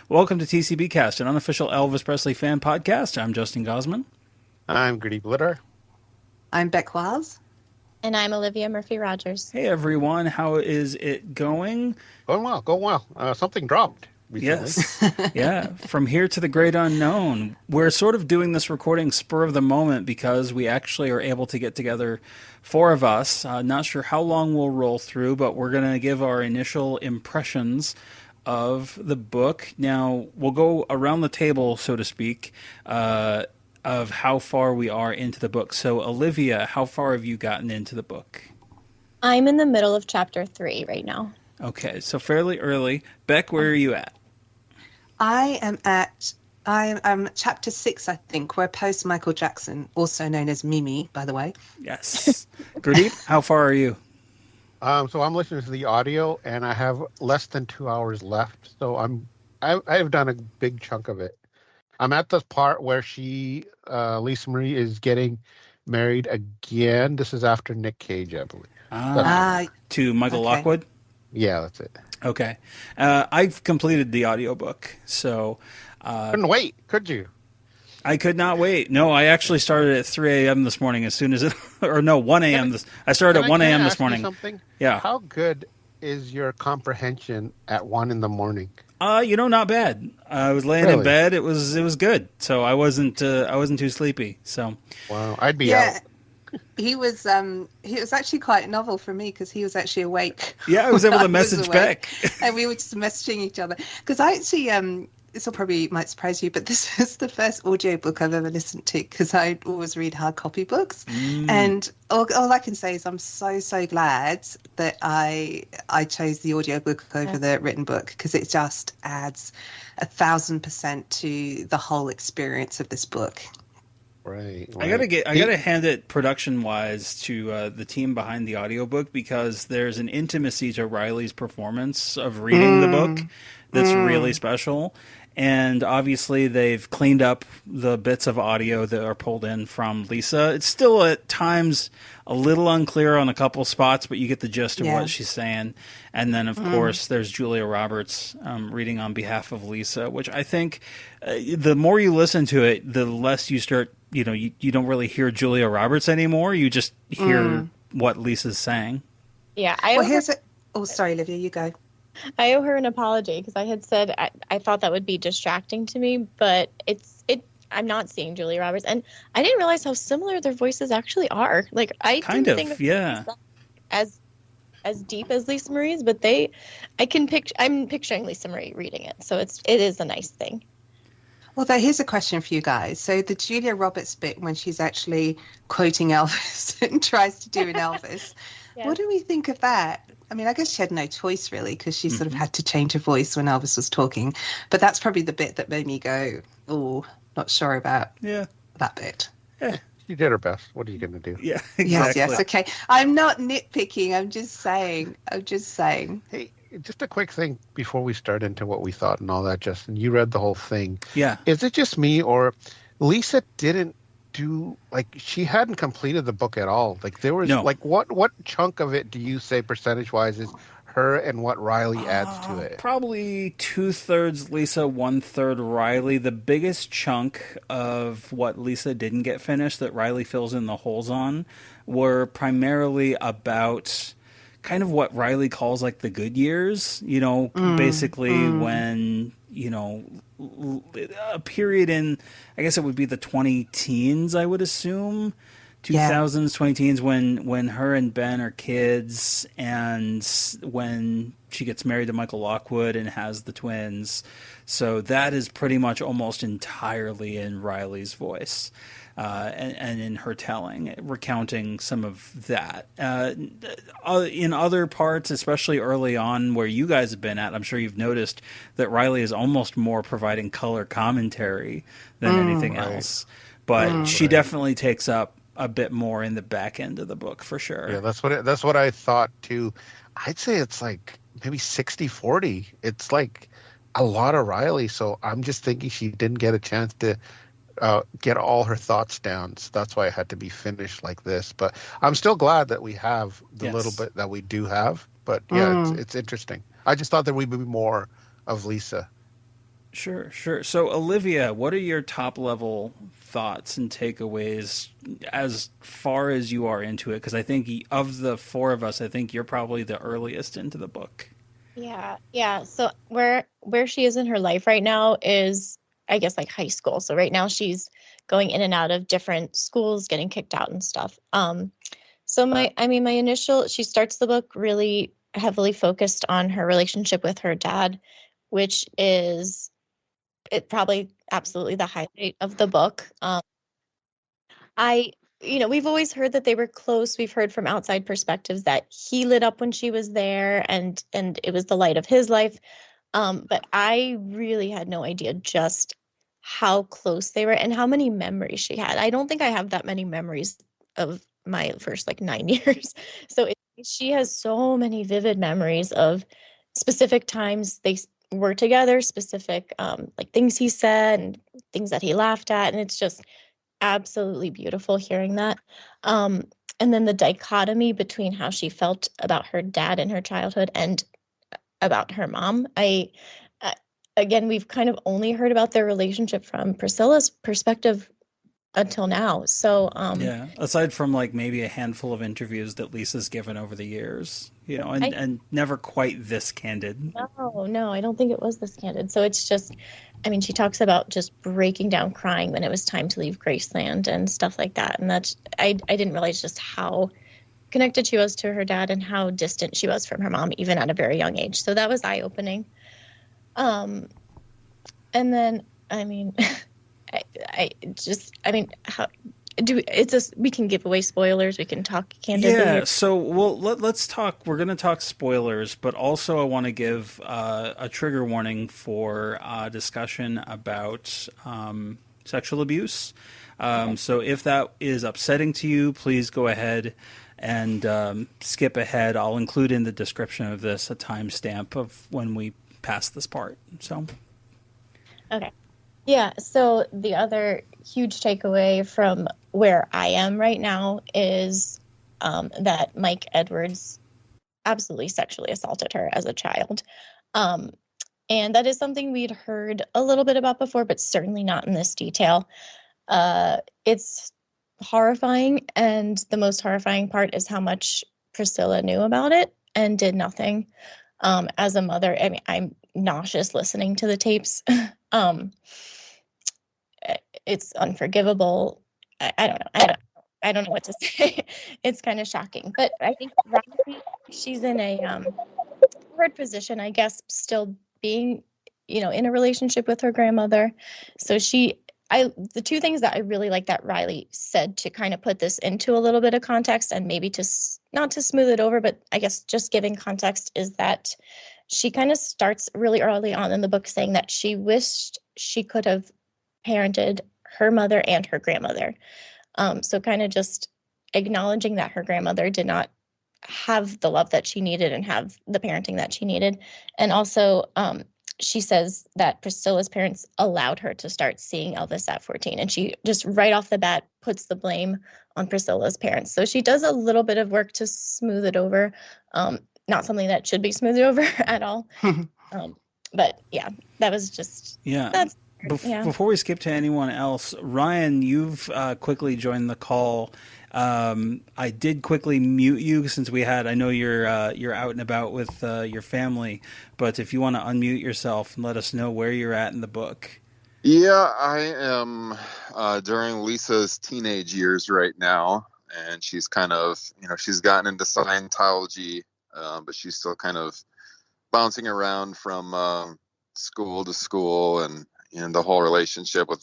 Welcome to TCBCast, an unofficial Elvis Presley fan podcast. I'm Justin Gosman. I'm Gurdip. I'm Beck Wiles. And I'm Olivia Murphy-Rogers. Hey everyone, how is it going? Going well. Something dropped recently. Yes. Yeah, from here to the great unknown. We're sort of doing this recording spur of the moment because we actually are able to get together, four of us. Not sure how long we'll roll through, but we're going to give our initial impressions of the book. Now, we'll go around the table, so to speak, of how far we are into the book. So, Olivia, how far have you gotten into the book? I'm in the middle of chapter 3 right now. Okay, so fairly early. Beck, where are you at? I'm chapter 6, I think. We're post Michael Jackson, also known as Mimi, by the way. Yes. Gurdip, how far are you? So I'm listening to the audio, and I have less than 2 hours left. So I've done a big chunk of it. I'm at the part where Lisa Marie is getting married again. This is after Nick Cage, I believe. To Michael Lockwood? Yeah, that's it. Okay. I've completed the audiobook, so... Couldn't wait, could you? I could not wait. No, I actually started at 3 a.m. this morning as soon as it... Or no, 1 a.m. I started at 1 a.m. this morning. Something? Yeah. How good is your comprehension at 1 in the morning? Not bad. I was laying in bed. It was good. So I wasn't too sleepy. So wow, I'd be out. He was actually quite novel for me because he was actually awake. Yeah, I was able to message back, and we were just messaging each other. Because I actually this will probably might surprise you, but this is the first audiobook I've ever listened to because I always read hard copy books. And all I can say is I'm so glad that I chose the audiobook over the written book because it just adds 1,000% to the whole experience of this book. Right. I gotta hand it production wise to the team behind the audiobook because there's an intimacy to Riley's performance of reading the book that's really special. And obviously they've cleaned up the bits of audio that are pulled in from Lisa. It's still at times a little unclear on a couple spots, but you get the gist of what she's saying. And then, of course, there's Julia Roberts reading on behalf of Lisa, which I think the more you listen to it, the less you start, you don't really hear Julia Roberts anymore. You just hear what Lisa's saying. Yeah. Sorry, Olivia, you go. I owe her an apology because I had said I thought that would be distracting to me, but I'm not seeing Julia Roberts, and I didn't realize how similar their voices actually are. Like I didn't think of Lisa as deep as Lisa Marie's, but I'm picturing Lisa Marie reading it, so it is a nice thing. Well, here's a question for you guys. So the Julia Roberts bit when she's actually quoting Elvis and tries to do an Elvis, what do we think of that? I mean, I guess she had no choice, really, because she sort of had to change her voice when Elvis was talking. But that's probably the bit that made me go, oh, not sure about that bit. Yeah, she did her best. What are you going to do? Yeah, exactly. Yes, okay. I'm not nitpicking. I'm just saying. Hey, just a quick thing before we start into what we thought and all that, Justin. You read the whole thing. Yeah. Is it just me or Lisa didn't she hadn't completed the book at all? Like there was what chunk of it do you say percentage wise is her and what Riley adds to it? Probably 2/3 Lisa, 1/3 Riley. The biggest chunk of what Lisa didn't get finished that Riley fills in the holes on were primarily about kind of what Riley calls like the good years, basically when, a period in, I guess it would be the 20-teens, I would assume, 2000s, 20-teens, when her and Ben are kids and when she gets married to Michael Lockwood and has the twins. So that is pretty much almost entirely in Riley's voice. And in her telling, recounting some of that. In other parts, especially early on where you guys have been at, I'm sure you've noticed that Riley is almost more providing color commentary than anything else. But she definitely takes up a bit more in the back end of the book, for sure. Yeah, that's what I thought, too. I'd say it's like maybe 60-40. It's like a lot of Riley, so I'm just thinking she didn't get a chance to get all her thoughts down. So that's why it had to be finished like this. But I'm still glad that we have the little bit that we do have. But yeah, it's interesting. I just thought there would be more of Lisa. Sure. So, Olivia, what are your top level thoughts and takeaways as far as you are into it? Because I think of the four of us, I think you're probably the earliest into the book. Yeah. So where she is in her life right now is, I guess, like high school. So right now she's going in and out of different schools, getting kicked out and stuff. So my initial, she starts the book really heavily focused on her relationship with her dad, which is probably absolutely the highlight of the book. We've always heard that they were close. We've heard from outside perspectives that he lit up when she was there, and it was the light of his life. But I really had no idea just how close they were and how many memories she had. I don't think I have that many memories of my first 9 years. So she has so many vivid memories of specific times they were together, specific things he said and things that he laughed at, and it's just absolutely beautiful hearing that. And then the dichotomy between how she felt about her dad in her childhood and about her mom. Again, we've kind of only heard about their relationship from Priscilla's perspective until now. So, yeah, aside from maybe a handful of interviews that Lisa's given over the years, and never quite this candid. No, I don't think it was this candid. So it's just, she talks about just breaking down crying when it was time to leave Graceland and stuff like that. And I didn't realize just how connected she was to her dad and how distant she was from her mom, even at a very young age. So that was eye-opening. And then, we can give away spoilers. We can talk candidly. Yeah. So, let's talk. We're going to talk spoilers, but also I want to give a trigger warning for discussion about sexual abuse. Okay. So if that is upsetting to you, please go ahead and skip ahead. I'll include in the description of this a timestamp of when we pass this part. So. Okay. Yeah, so the other huge takeaway from where I am right now is that Mike Edwards absolutely sexually assaulted her as a child. And that is something we'd heard a little bit about before, but certainly not in this detail. It's horrifying, and the most horrifying part is how much Priscilla knew about it and did nothing. As a mother, I'm nauseous listening to the tapes. It's unforgivable. I don't know. I don't know what to say. It's kind of shocking, but I think Riley, she's in a hard position, I guess, still being, in a relationship with her grandmother. So the two things that I really like that Riley said to kind of put this into a little bit of context and maybe not to smooth it over, but I guess just giving context, is that she kind of starts really early on in the book saying that she wished she could have parented her mother and her grandmother. So kind of just acknowledging that her grandmother did not have the love that she needed and have the parenting that she needed. And also, she says that Priscilla's parents allowed her to start seeing Elvis at 14. And she just right off the bat puts the blame on Priscilla's parents. So she does a little bit of work to smooth it over. Not something that should be smoothed over at all. But yeah, that was just... Yeah. Before we skip to anyone else, Ryan, you've quickly joined the call. I did quickly mute you since I know you're out and about with your family, but if you want to unmute yourself and let us know where you're at in the book. Yeah, I am during Lisa's teenage years right now, and she's kind of, she's gotten into Scientology, but she's still kind of bouncing around from school to school, and the whole relationship with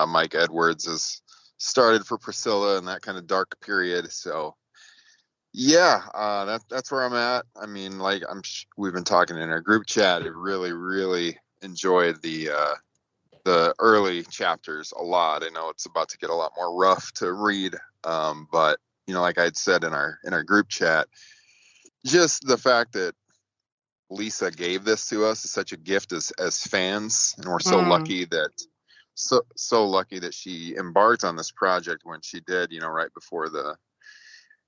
Mike Edwards has started for Priscilla in that kind of dark period. So yeah, that's where I'm at. We've been talking in our group chat. I really, really enjoyed the early chapters a lot. I know it's about to get a lot more rough to read, but like I'd said in our group chat, just the fact that Lisa gave this to us is such a gift as fans, and we're so lucky that lucky that she embarked on this project when she did, right before the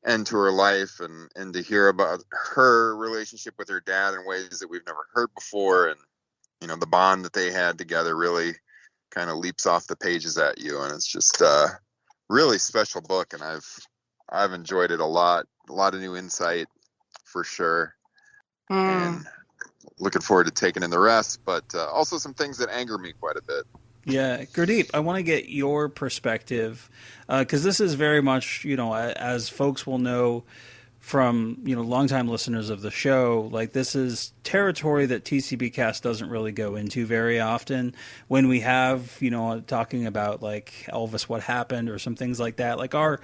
end to her life, and to hear about her relationship with her dad in ways that we've never heard before, and the bond that they had together really kind of leaps off the pages at you, and it's just really special book, and I've enjoyed it a lot of new insight for sure, and looking forward to taking in the rest, but also some things that anger me quite a bit. Yeah, Gurdip, I want to get your perspective, because this is very much, as folks will know from, longtime listeners of the show, like this is territory that TCBcast doesn't really go into very often. When we have, talking about like Elvis, what happened, or some things like that, like our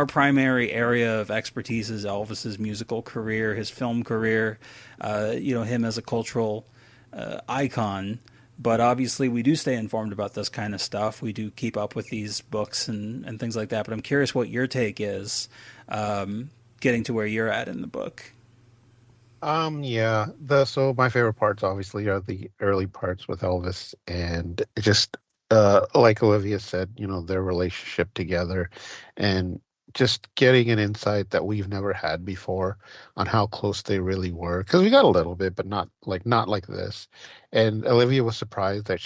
primary area of expertise is Elvis's musical career, his film career, him as a cultural icon. But obviously we do stay informed about this kind of stuff. We do keep up with these books and things like that. But I'm curious what your take is, getting to where you're at in the book. Yeah. So my favorite parts obviously are the early parts with Elvis, and just like Olivia said, their relationship together, and just getting an insight that we've never had before on how close they really were. Because we got a little bit, but not like this. And Olivia was surprised that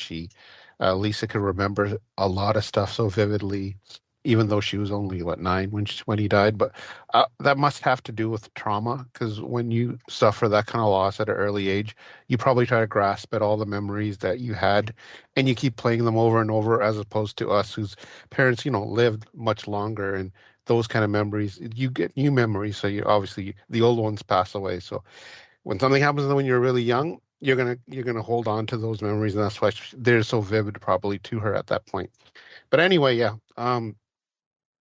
Lisa could remember a lot of stuff so vividly, even though she was only 9 when he died. But that must have to do with trauma, because when you suffer that kind of loss at an early age, you probably try to grasp at all the memories that you had, and you keep playing them over and over, as opposed to us whose parents lived much longer, and those kind of memories, you get new memories. So you obviously, the old ones pass away. So when something happens when you're really young, you're gonna hold on to those memories, and that's why they're so vivid, probably, to her at that point. But anyway, yeah.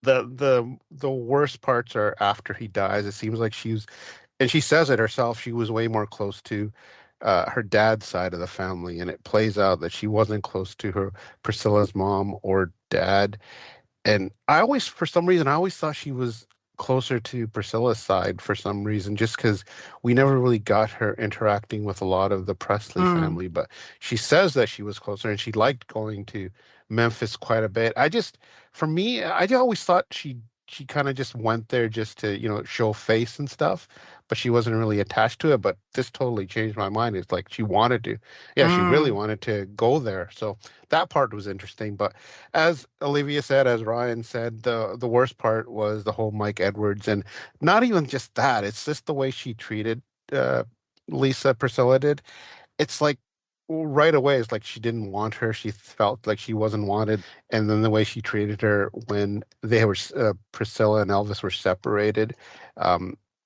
The worst parts are after he dies. It seems like and she says it herself, she was way more close to her dad's side of the family, and it plays out that she wasn't close to her Priscilla's mom or dad. And for some reason, I always thought she was closer to Priscilla's side for some reason, just because we never really got her interacting with a lot of the Presley family. But she says that she was closer, and she liked going to Memphis quite a bit. For me, I always thought she kind of just went there just to, show face and stuff, but she wasn't really attached to it. But this totally changed my mind. It's like she wanted to. Yeah, she really wanted to go there. So that part was interesting. But as Olivia said, as Ryan said, the worst part was the whole Mike Edwards, and not even just that. It's just the way she treated Priscilla did. It's like, right away, it's like she didn't want her. She felt like she wasn't wanted. And then the way she treated her when they were Priscilla and Elvis were separated,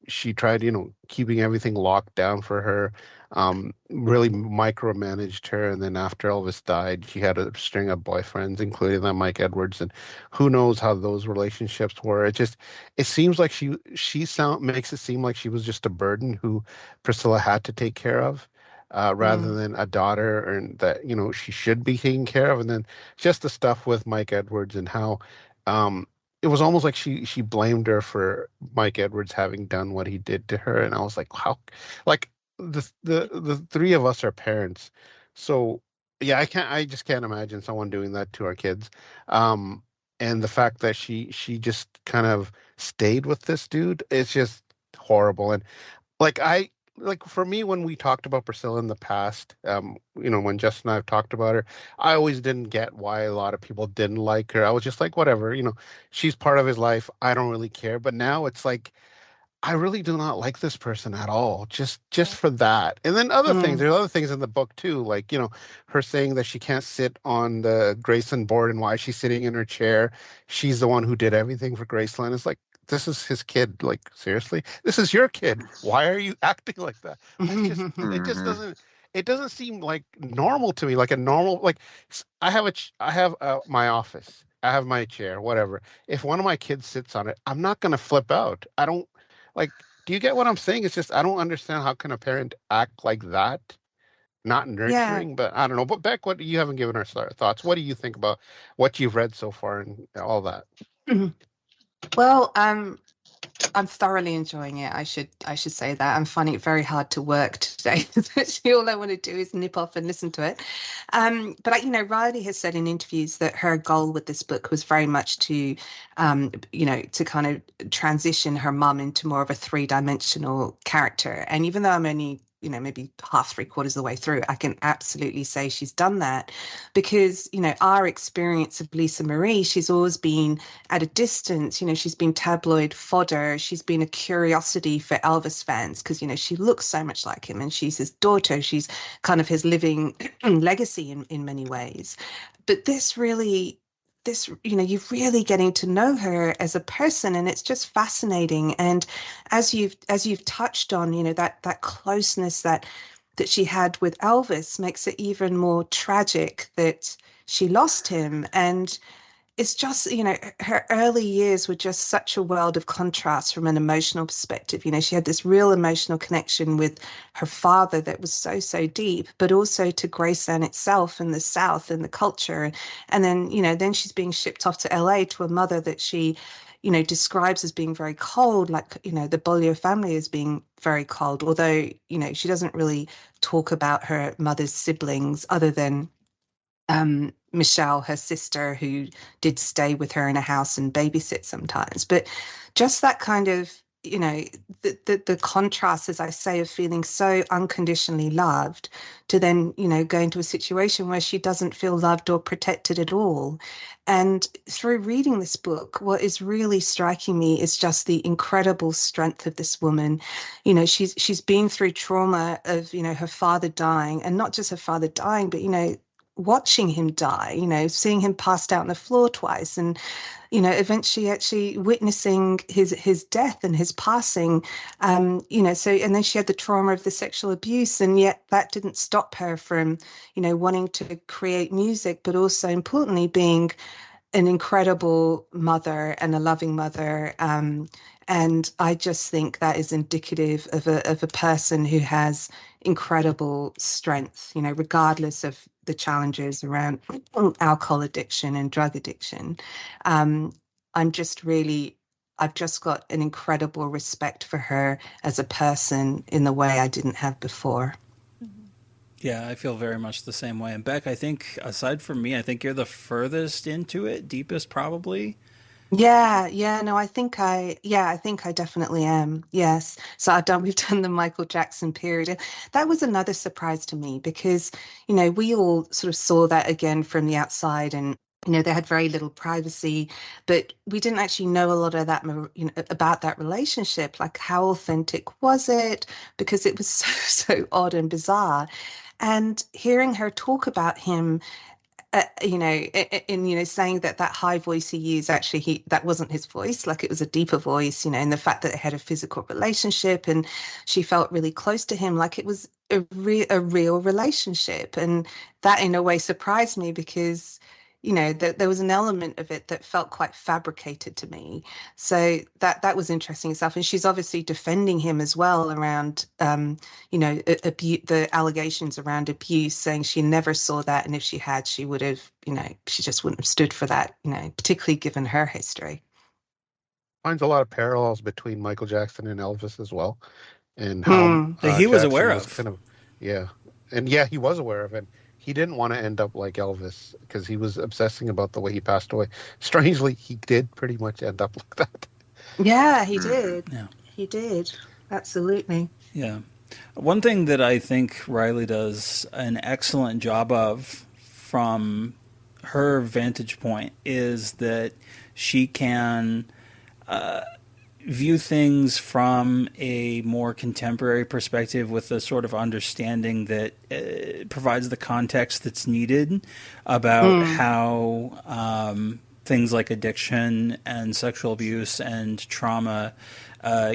she tried, keeping everything locked down for her, really micromanaged her. And then after Elvis died, she had a string of boyfriends, including that Mike Edwards. And who knows how those relationships were. It seems like makes it seem like she was just a burden who Priscilla had to take care of. Rather than a daughter, and that she should be taken care of. And then just the stuff with Mike Edwards, and how it was almost like she blamed her for Mike Edwards having done what he did to her. And I was like, how? Like, the three of us are parents, so yeah, I just can't imagine someone doing that to our kids. And the fact that she just kind of stayed with this dude, it's just horrible. And for me, when we talked about Priscilla in the past, when Justin and I have talked about her, I always didn't get why a lot of people didn't like her. I was just like, whatever, she's part of his life. I don't really care. But now it's like, I really do not like this person at all, just for that. And then there's other things in the book too, like, her saying that she can't sit on the Graceland board, and why she's sitting in her chair. She's the one who did everything for Graceland. It's like, this is his kid. Like, seriously, this is your kid. Why are you acting like that? It doesn't seem like normal to me. Like a normal, like, I have my office. I have my chair, whatever. If one of my kids sits on it, I'm not going to flip out. I don't, like, do you get what I'm saying? It's just, I don't understand how can a parent act like that? Not nurturing, but I don't know. But Beck, you haven't given our thoughts. What do you think about what you've read so far and all that? Well, I'm thoroughly enjoying it. I should say that. I'm finding it very hard to work today. Actually, all I want to do is nip off and listen to it. But Riley has said in interviews that her goal with this book was very much to, to kind of transition her mum into more of a 3-dimensional character. And even though I'm only maybe half, 3/4 of the way through, I can absolutely say she's done that, because, our experience of Lisa Marie, she's always been at a distance. She's been tabloid fodder. She's been a curiosity for Elvis fans because, she looks so much like him, and she's his daughter. She's kind of his living legacy in many ways. But you're really getting to know her as a person, and it's just fascinating. And as you've touched on, that closeness that she had with Elvis makes it even more tragic that she lost him. And it's just, her early years were just such a world of contrast from an emotional perspective. She had this real emotional connection with her father that was so, so deep, but also to Graceland itself and the South and the culture. And then, then she's being shipped off to LA to a mother that she, describes as being very cold, like, the Beaulieu family as being very cold, although, she doesn't really talk about her mother's siblings other than Michelle, her sister, who did stay with her in a house and babysit sometimes. But just that kind of, the contrast, as I say, of feeling so unconditionally loved to then, go into a situation where she doesn't feel loved or protected at all. And through reading this book, what is really striking me is just the incredible strength of this woman. She's been through trauma of, her father dying, and not just her father dying, but, watching him die, seeing him passed out on the floor twice, and, eventually actually witnessing his death and his passing, so, and then she had the trauma of the sexual abuse, and yet that didn't stop her from, wanting to create music, but also importantly being an incredible mother and a loving mother. And I just think that is indicative of a person who has incredible strength, regardless of the challenges around alcohol addiction and drug addiction. I've just got an incredible respect for her as a person in the way I didn't have before. Yeah, I feel very much the same way. And Beck, I think aside from me, I think you're the furthest into it, deepest probably. Yeah, no, I think I definitely am. Yes. So we've done the Michael Jackson period. That was another surprise to me because, we all sort of saw that again from the outside, and, they had very little privacy, but we didn't actually know a lot of that, about that relationship. Like, how authentic was it? Because it was so odd and bizarre. And hearing her talk about him, saying that high voice he used, actually, that wasn't his voice, like it was a deeper voice, and the fact that they had a physical relationship and she felt really close to him, like it was a real relationship. And that in a way surprised me because, there was an element of it that felt quite fabricated to me. So that was interesting itself. And she's obviously defending him as well around, the allegations around abuse, saying she never saw that. And if she had, she would have, she just wouldn't have stood for that, particularly given her history. Finds a lot of parallels between Michael Jackson and Elvis as well. And how he was aware of. He was aware of it. He didn't want to end up like Elvis because he was obsessing about the way he passed away. Strangely, he did pretty much end up like that. Yeah, he did. Yeah. He did. Absolutely. Yeah. One thing that I think Riley does an excellent job of from her vantage point is that she can view things from a more contemporary perspective with a sort of understanding that provides the context that's needed about how things like addiction and sexual abuse and trauma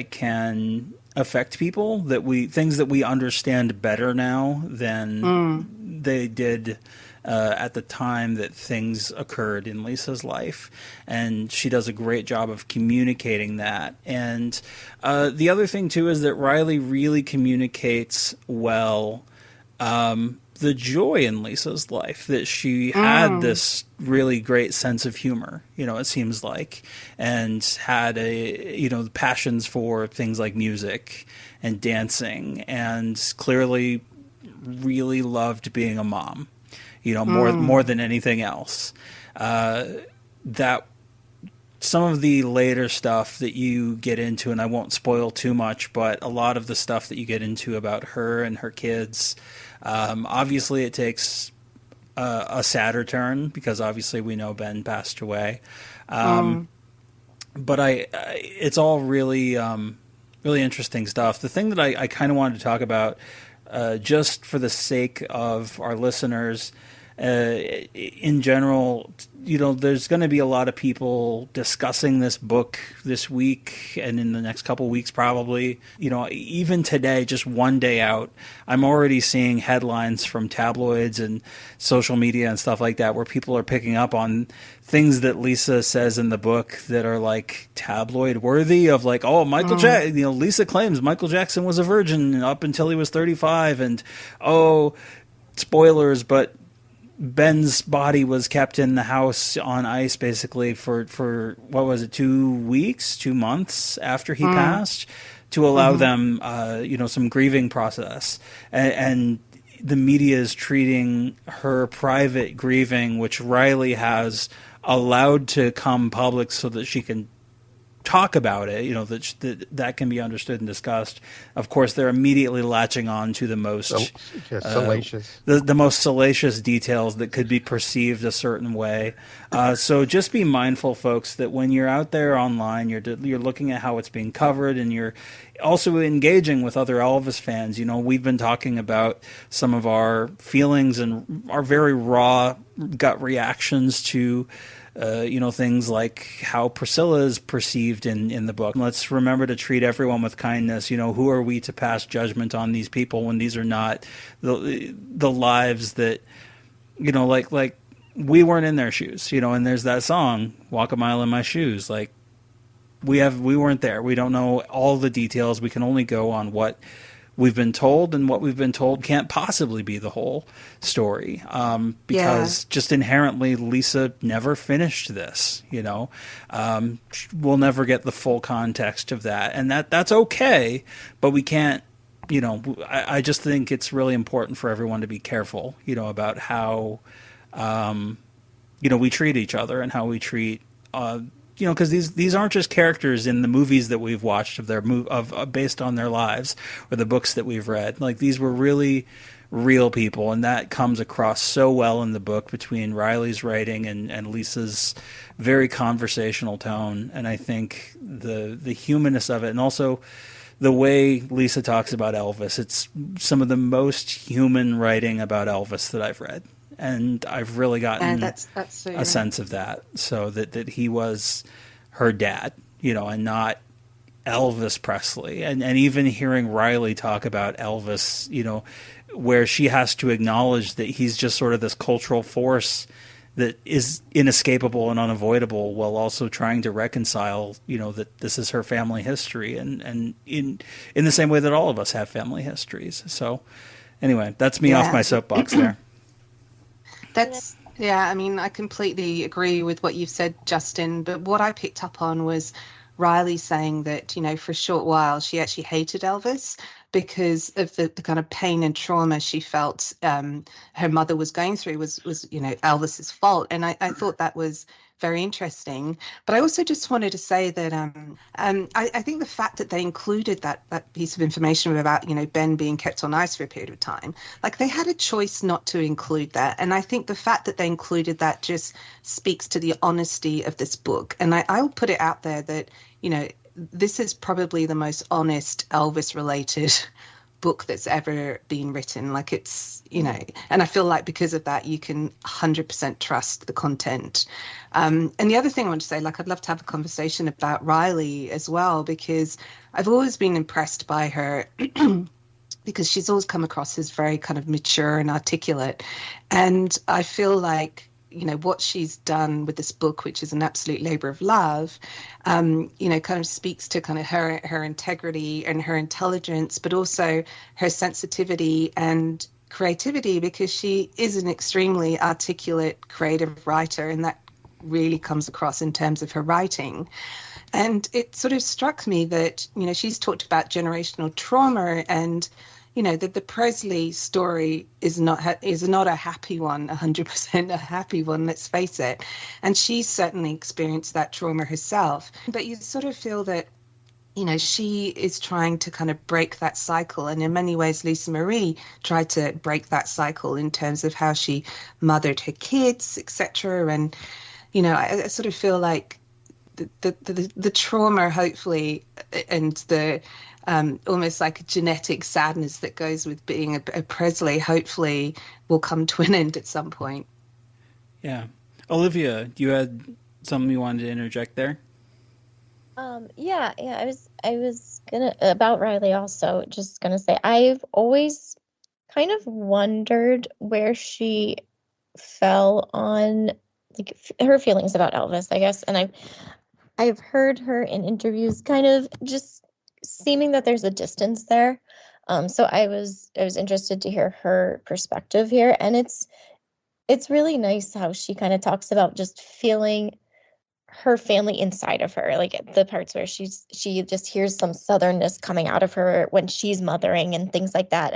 can affect people, things that we understand better now than they did at the time that things occurred in Lisa's life. And she does a great job of communicating that. And the other thing, too, is that Riley really communicates well the joy in Lisa's life, that she had this really great sense of humor, it seems like, and had passions for things like music and dancing, and clearly really loved being a mom. More than anything else. That some of the later stuff that you get into, and I won't spoil too much, but a lot of the stuff that you get into about her and her kids, obviously it takes a sadder turn because obviously we know Ben passed away. But it's all really, really interesting stuff. The thing that I kind of wanted to talk about, just for the sake of our listeners, in general, there's going to be a lot of people discussing this book this week and in the next couple weeks probably. Even today, just one day out, I'm already seeing headlines from tabloids and social media and stuff like that where people are picking up on things that Lisa says in the book that are like tabloid worthy of like, oh, Michael Jackson, Lisa claims Michael Jackson was a virgin up until he was 35 and, oh, spoilers, but Ben's body was kept in the house on ice basically for what was it, 2 months after he passed to allow them, some grieving process. And the media is treating her private grieving, which Riley has allowed to come public so that she can talk about it, that can be understood and discussed. Of course, they're immediately latching on to the most salacious, the most salacious details that could be perceived a certain way. So just be mindful, folks, that when you're out there online, you're looking at how it's being covered, and you're also engaging with other Elvis fans. We've been talking about some of our feelings and our very raw gut reactions to things like how Priscilla is perceived in the book. Let's remember to treat everyone with kindness. Who are we to pass judgment on these people when these are not the lives that, like we weren't in their shoes, and there's that song, Walk a Mile in My Shoes. Like we weren't there. We don't know all the details. We can only go on what we've been told, and what we've been told can't possibly be the whole story, because just inherently Lisa never finished this. We'll never get the full context of that, and that's okay, but we can't. I just think it's really important for everyone to be careful, about how we treat each other and how we treat. Because these aren't just characters in the movies that we've watched of based on their lives or the books that we've read. Like, these were really real people, and that comes across so well in the book between Riley's writing and Lisa's very conversational tone. And I think the humanness of it, and also the way Lisa talks about Elvis, it's some of the most human writing about Elvis that I've read. And I've really gotten a sense of that, so that he was her dad, and not Elvis Presley. And even hearing Riley talk about Elvis, where she has to acknowledge that he's just sort of this cultural force that is inescapable and unavoidable, while also trying to reconcile, that this is her family history, and in the same way that all of us have family histories. So anyway, that's me off my soapbox there. I completely agree with what you've said, Justin, but what I picked up on was Riley saying that, for a short while she actually hated Elvis because of the kind of pain and trauma she felt her mother was going through was Elvis's fault. And I thought that was very interesting. But I also just wanted to say that I think the fact that they included that piece of information about, Ben being kept on ice for a period of time, like they had a choice not to include that. And I think the fact that they included that just speaks to the honesty of this book. And I'll put it out there that, this is probably the most honest Elvis-related book that's ever been written. Like, it's, and I feel like because of that, you can 100% trust the content. And the other thing I want to say, like, I'd love to have a conversation about Riley as well, because I've always been impressed by her because she's always come across as very kind of mature and articulate. And I feel like, what she's done with this book, which is an absolute labor of love, kind of speaks to kind of her integrity and her intelligence, but also her sensitivity and creativity, because she is an extremely articulate, creative writer, and that really comes across in terms of her writing. And it sort of struck me that, she's talked about generational trauma, and the Presley story is not a happy one, 100% a happy one, let's face it. And she's certainly experienced that trauma herself. But you sort of feel that, she is trying to kind of break that cycle. And in many ways, Lisa Marie tried to break that cycle in terms of how she mothered her kids, etc. And, I sort of feel like the trauma, hopefully, and the almost like a genetic sadness that goes with being a Presley, hopefully will come to an end at some point. Yeah. Olivia, you had something you wanted to interject there? Yeah. I was gonna, about Riley also, just gonna say, I've always kind of wondered where she fell on, like, her feelings about Elvis, I guess. And I've heard her in interviews kind of just seeming that there's a distance there. So I was interested to hear her perspective here. And it's really nice how she kind of talks about just feeling her family inside of her, like the parts where she just hears some southernness coming out of her when she's mothering and things like that.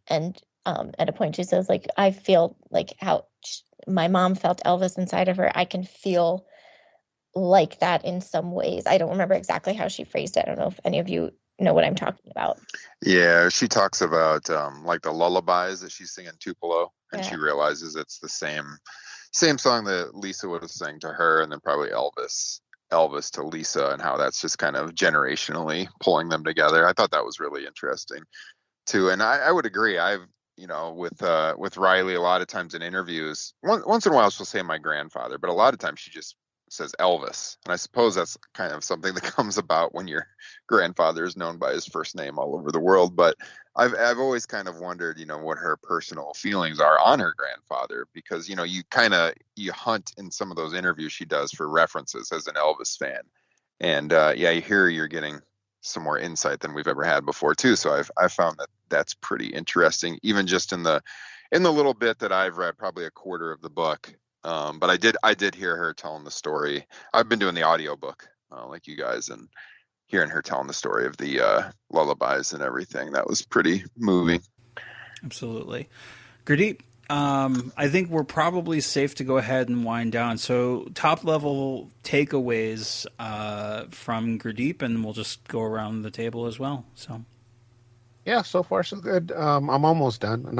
And at a point she says, like, I feel like how my mom felt Elvis inside of her. I can feel like that in some ways. I don't remember exactly how she phrased it. I don't know if any of you know what I'm talking about. Yeah, she talks about like the lullabies that she's singing Tupelo, and she realizes it's the same song that Lisa would have sang to her, and then probably Elvis to Lisa, and how that's just kind of generationally pulling them together. I thought that was really interesting too, and I would agree. I've with Riley, a lot of times in interviews, once in a while she'll say my grandfather, but a lot of times she just says Elvis, and I suppose that's kind of something that comes about when your grandfather is known by his first name all over the world. But I've always kind of wondered, what her personal feelings are on her grandfather, because you you hunt in some of those interviews she does for references as an Elvis fan, and you're getting some more insight than we've ever had before too. So I've found that that's pretty interesting, even just in the little bit that I've read, probably a quarter of the book. But I did hear her telling the story. I've been doing the audiobook like you guys, and hearing her telling the story of the lullabies and everything, that was pretty moving. Absolutely. Gurdip, I think we're probably safe to go ahead and wind down. So top level takeaways from Gurdip, and we'll just go around the table as well. So. Yeah, so far so good. I'm almost done.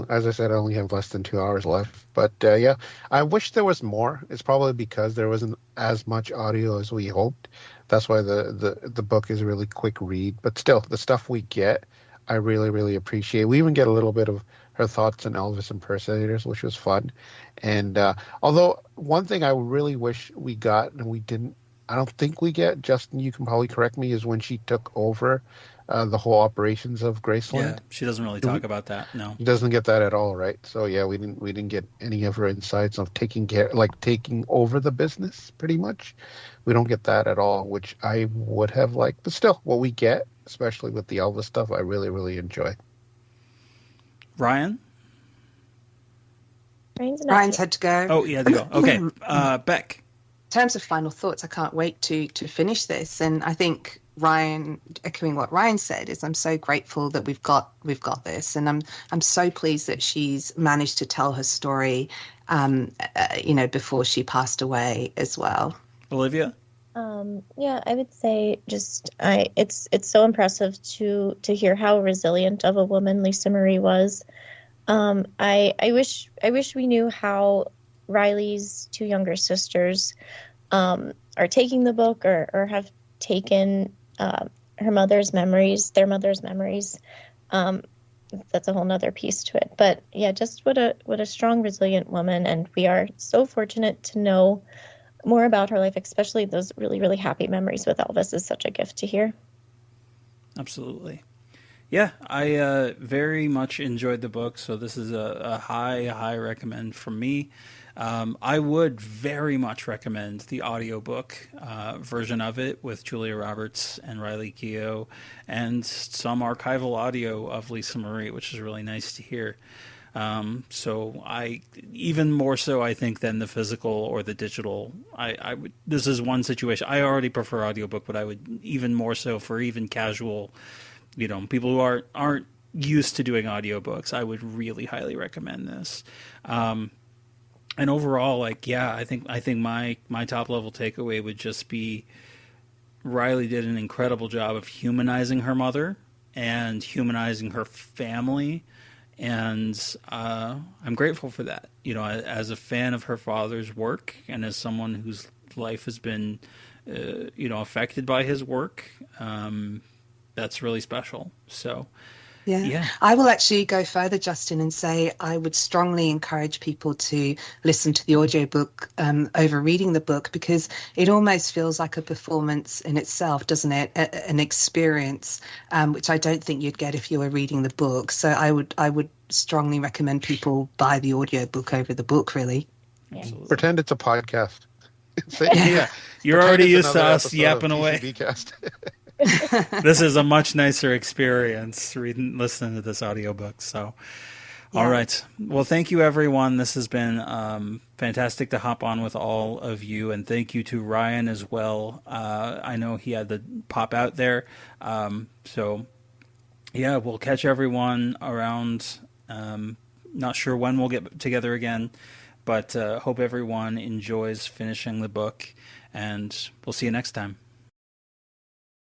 As I said, I only have less than 2 hours left. But yeah, I wish there was more. It's probably because there wasn't as much audio as we hoped. That's why the book is a really quick read. But still, the stuff we get, I really, really appreciate. We even get a little bit of her thoughts on Elvis impersonators, which was fun. And although one thing I really wish we got and we didn't, I don't think we get, Justin, you can probably correct me, is when she took over the whole operations of Graceland. Yeah, she doesn't really talk about that. No, she doesn't get that at all, right? So yeah, we didn't get any of her insights of taking over the business. Pretty much, we don't get that at all, which I would have liked. But still, what we get, especially with the Elvis stuff, I really, really enjoy. Ryan's had to go. Oh, yeah, go. Okay, Beck. In terms of final thoughts, I can't wait to finish this, and I think Ryan, echoing what Ryan said, is I'm so grateful that we've got this, and I'm so pleased that she's managed to tell her story, before she passed away as well. Olivia? Yeah, I would say it's so impressive to hear how resilient of a woman Lisa Marie was. I wish we knew how Riley's two younger sisters are taking the book or have taken their mother's memories. That's a whole nother piece to it. But yeah, just what a strong, resilient woman, and we are so fortunate to know more about her life, especially those really, really happy memories with Elvis is such a gift to hear. Absolutely. Yeah, I very much enjoyed the book, so this is a high recommend from me. I would very much recommend the audiobook version of it with Julia Roberts and Riley Keough, and some archival audio of Lisa Marie, which is really nice to hear. So I, even more so, I think, than the physical or the digital. I would. This is one situation. I already prefer audiobook, but I would even more so for even casual, people who aren't used to doing audiobooks, I would really highly recommend this. And overall, like, yeah, I think my top level takeaway would just be Riley did an incredible job of humanizing her mother and humanizing her family, and I'm grateful for that. You know, as a fan of her father's work and as someone whose life has been, affected by his work, that's really special. So. Yeah. I will actually go further, Justin, and say I would strongly encourage people to listen to the audiobook over reading the book, because it almost feels like a performance in itself, doesn't it? An experience, which I don't think you'd get if you were reading the book. So I would strongly recommend people buy the audiobook over the book, really. Yeah. Pretend it's a podcast. Yeah. You're already used to us yapping away. TCBcast. This is a much nicer experience listening to this audiobook. So, all right. Well, thank you, everyone. This has been fantastic to hop on with all of you. And thank you to Ryan as well. I know he had to pop out there. So, yeah, we'll catch everyone around. Not sure when we'll get together again, but hope everyone enjoys finishing the book. And we'll see you next time.